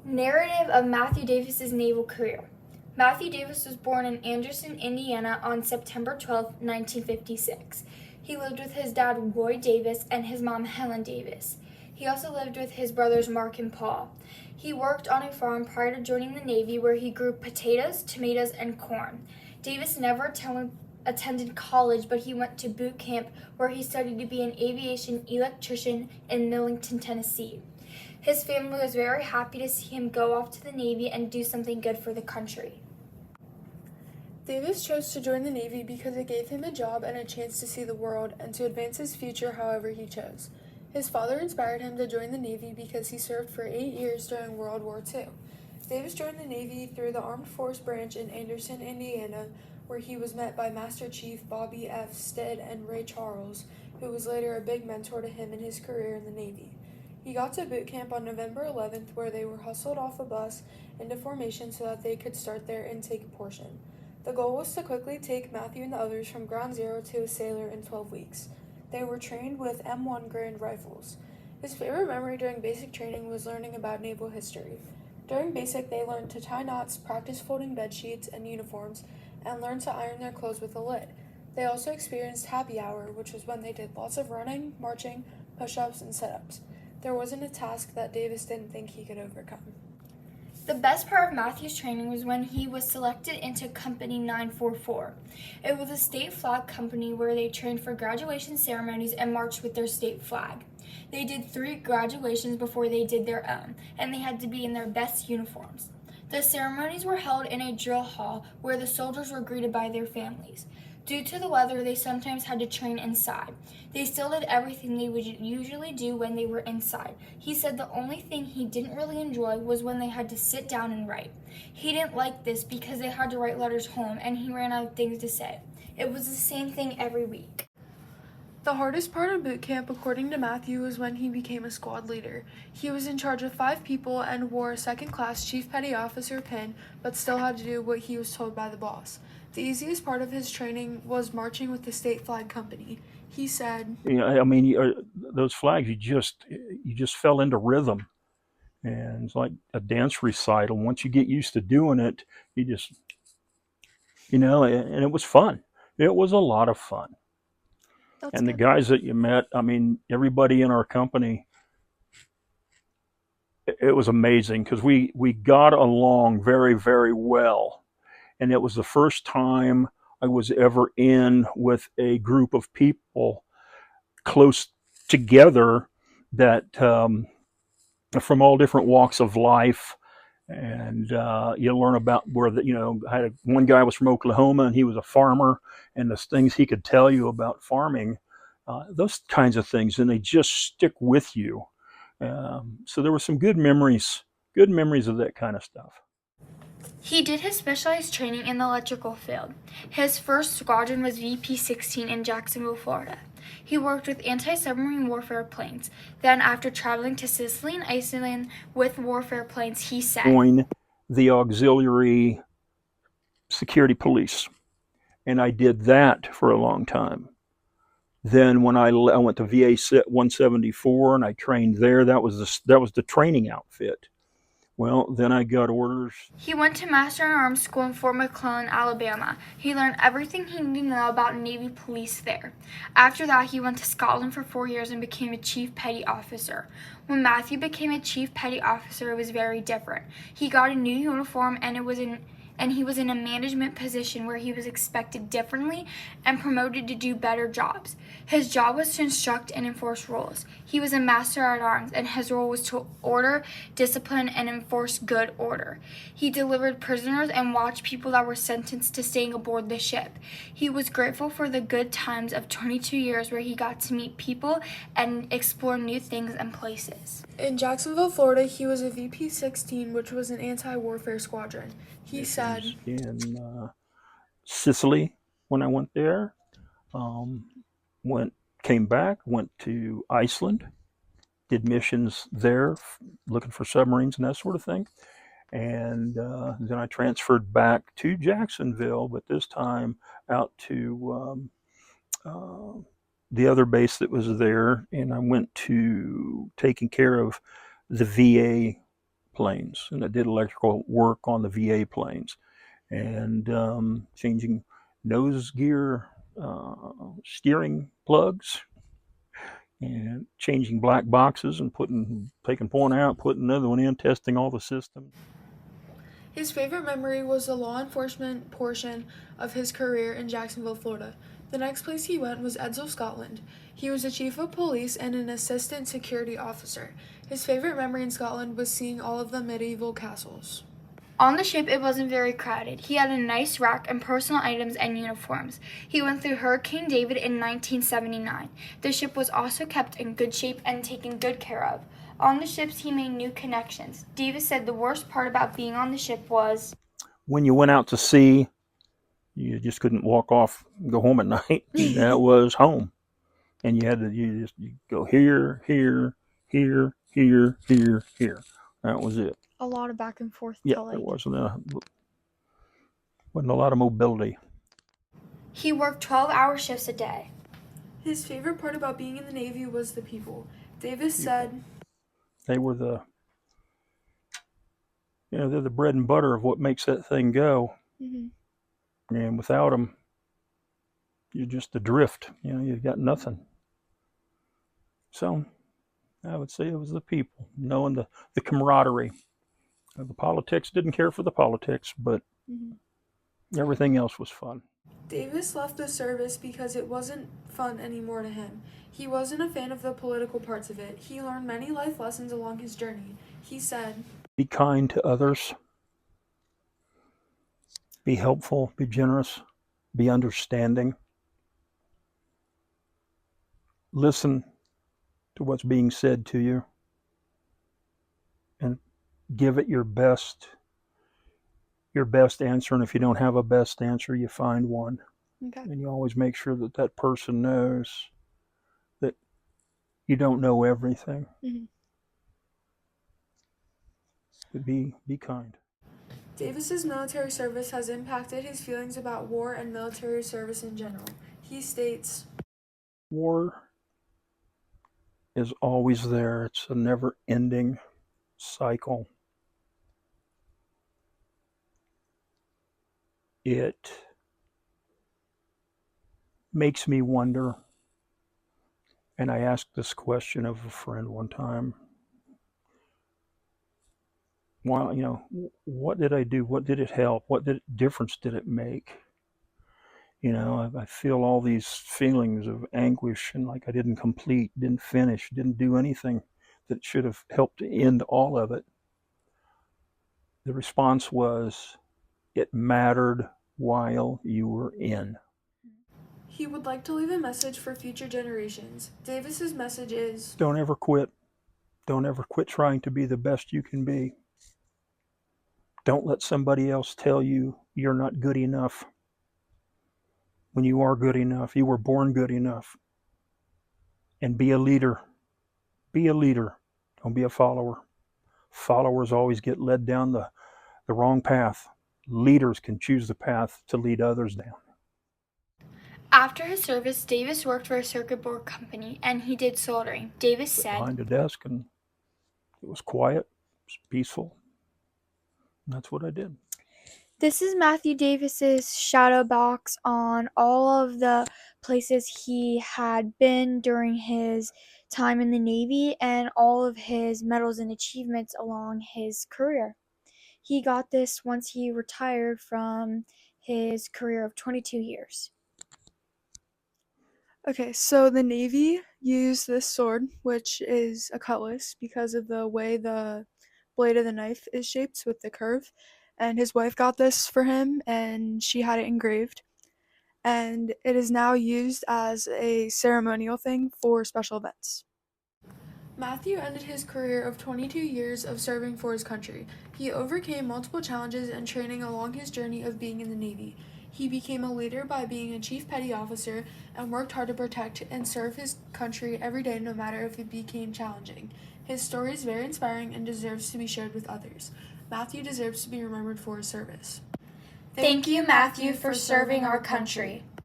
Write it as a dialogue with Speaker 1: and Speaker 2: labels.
Speaker 1: Narrative of Matthew Davis's naval career. Matthew Davis was born in Anderson, Indiana on September 12, 1956. He lived with his dad, Roy Davis, and his mom, Helen Davis. He also lived with his brothers, Mark and Paul. He worked on a farm prior to joining the Navy where he grew potatoes, tomatoes, and corn. Davis never attended college, but he went to boot camp where he studied to be an aviation electrician in Millington, Tennessee. His family was very happy to see him go off to the Navy and do something good for the country.
Speaker 2: Davis chose to join the Navy because it gave him a job and a chance to see the world and to advance his future however he chose. His father inspired him to join the Navy because he served for 8 years during World War II. Davis joined the Navy through the Armed Force Branch in Anderson, Indiana, where he was met by Master Chief Bobby F. Stead and Ray Charles, who was later a big mentor to him in his career in the Navy. He got to boot camp on November 11th, where they were hustled off a bus into formation so that they could start their intake portion. The goal was to quickly take Matthew and the others from ground zero to a sailor in 12 weeks. They were trained with M1 Garand rifles. His favorite memory during basic training was learning about naval history. During basic, they learned to tie knots, practice folding bed sheets and uniforms, and learned to iron their clothes with a lid. They also experienced happy hour, which was when they did lots of running, marching, push-ups, and sit-ups. There wasn't a task that Davis didn't think he could overcome.
Speaker 1: The best part of Matthew's training was when he was selected into Company 944. It was a state flag company where they trained for graduation ceremonies and marched with their state flag. They did 3 graduations before they did their own, and they had to be in their best uniforms. The ceremonies were held in a drill hall where the soldiers were greeted by their families. Due to the weather, they sometimes had to train inside. They still did everything they would usually do when they were inside. He said the only thing he didn't really enjoy was when they had to sit down and write. He didn't like this because they had to write letters home and he ran out of things to say. It was the same thing every week.
Speaker 2: The hardest part of boot camp, according to Matthew, was when he became a squad leader. He was in charge of 5 people and wore a second-class Chief Petty Officer pin, but still had to do what he was told by the boss. The easiest part of his training was marching with the state flag company. He said,
Speaker 3: I mean, those flags, you just fell into rhythm, and it's like a dance recital. Once you get used to doing it, you just, and it was fun. It was a lot of fun.
Speaker 2: "That's
Speaker 3: And the
Speaker 2: good."
Speaker 3: guys that you met, I mean, everybody in our company, it was amazing because we got along very, very well. And it was the first time I was ever in with a group of people close together that from all different walks of life. And you learn about where one guy was from Oklahoma and he was a farmer, and the things he could tell you about farming, those kinds of things, and they just stick with you. So there were some good memories of that kind of stuff.
Speaker 1: He did his specialized training in the electrical field. His first squadron was VP-16 in Jacksonville, Florida. He worked with anti-submarine warfare planes. Then, after traveling to Sicily and Iceland with warfare planes, he said,
Speaker 3: Join the auxiliary security police. And I did that for a long time. Then when I went to VA 174 and I trained there, that was the training outfit. Well, then I got orders.
Speaker 1: He went to Master in Arms School in Fort McClellan, Alabama. He learned everything he needed to know about Navy police there. After that, he went to Scotland for 4 years and became a Chief Petty Officer. When Matthew became a Chief Petty Officer, it was very different. He got a new uniform and he was in a management position where he was expected differently and promoted to do better jobs. His job was to instruct and enforce rules. He was a master at arms, and his role was to order, discipline, and enforce good order. He delivered prisoners and watched people that were sentenced to staying aboard the ship. He was grateful for the good times of 22 years where he got to meet people and explore new things and places.
Speaker 2: In Jacksonville, Florida, he was a VP-16, which was an anti-warfare squadron. He said,
Speaker 3: in Sicily when I went there. Came back, went to Iceland, did missions there, looking for submarines and that sort of thing. And then I transferred back to Jacksonville, but this time out to the other base that was there, and I went to taking care of the VA planes, and I did electrical work on the VA planes, and changing nose gear, steering plugs, and changing black boxes and taking one out, putting another one in, testing all the systems.
Speaker 2: His favorite memory was the law enforcement portion of his career in Jacksonville, Florida. The next place he went was Edsall, Scotland. He was a chief of police and an assistant security officer. His favorite memory in Scotland was seeing all of the medieval castles.
Speaker 1: On the ship, it wasn't very crowded. He had a nice rack and personal items and uniforms. He went through Hurricane David in 1979. The ship was also kept in good shape and taken good care of. On the ships, he made new connections. Davis said the worst part about being on the ship was
Speaker 3: when you went out to sea, you just couldn't walk off and go home at night. That was home. And you go here, here, here, here, here, here. That was it.
Speaker 1: a lot of back and forth.
Speaker 3: Yeah, there wasn't a lot of mobility.
Speaker 1: He worked 12-hour shifts a day.
Speaker 2: His favorite part about being in the Navy was the people. Davis said,
Speaker 3: They were they're the bread and butter of what makes that thing go.
Speaker 1: Mm-hmm.
Speaker 3: And without them, you're just adrift. You've got nothing. So I would say it was the people, knowing the camaraderie. The politics, didn't care for the politics, but everything else was fun.
Speaker 2: Davis left the service because it wasn't fun anymore to him. He wasn't a fan of the political parts of it. He learned many life lessons along his journey. He said,
Speaker 3: Be kind to others. Be helpful. Be generous. Be understanding. Listen to what's being said to you. And give it your best answer. And if you don't have a best answer, you find one.
Speaker 1: Okay.
Speaker 3: And you always make sure that person knows that you don't know everything.
Speaker 1: Mm-hmm.
Speaker 3: But be kind.
Speaker 2: Davis's military service has impacted his feelings about war and military service in general. He states,
Speaker 3: War is always there. It's a never-ending cycle. It makes me wonder, and I asked this question of a friend one time, well, what did I do? What did it help? What difference did it make? I feel all these feelings of anguish and like I didn't complete, didn't finish, didn't do anything that should have helped to end all of it. The response was, it mattered while you were in.
Speaker 2: he would like to leave a message for future generations. Davis's message is,
Speaker 3: Don't ever quit. Don't ever quit trying to be the best you can be. Don't let somebody else tell you you're not good enough. When you are good enough, you were born good enough. And be a leader. Be a leader. Don't be a follower. Followers always get led down the wrong path. Leaders can choose the path to lead others down.
Speaker 1: After his service, Davis worked for a circuit board company, and he did soldering. Davis said,
Speaker 3: Behind a desk, and it was quiet, it was peaceful. And that's what I did.
Speaker 1: This is Matthew Davis's shadow box on all of the places he had been during his time in the Navy and all of his medals and achievements along his career. He got this once he retired from his career of 22 years.
Speaker 2: Okay, so the Navy used this sword, which is a cutlass, because of the way the blade of the knife is shaped with the curve. And his wife got this for him, and she had it engraved. And it is now used as a ceremonial thing for special events. Matthew ended his career of 22 years of serving for his country. He overcame multiple challenges and training along his journey of being in the Navy. He became a leader by being a chief petty officer and worked hard to protect and serve his country every day, no matter if it became challenging. His story is very inspiring and deserves to be shared with others. Matthew deserves to be remembered for his service.
Speaker 1: Thank you, Matthew, for serving our country.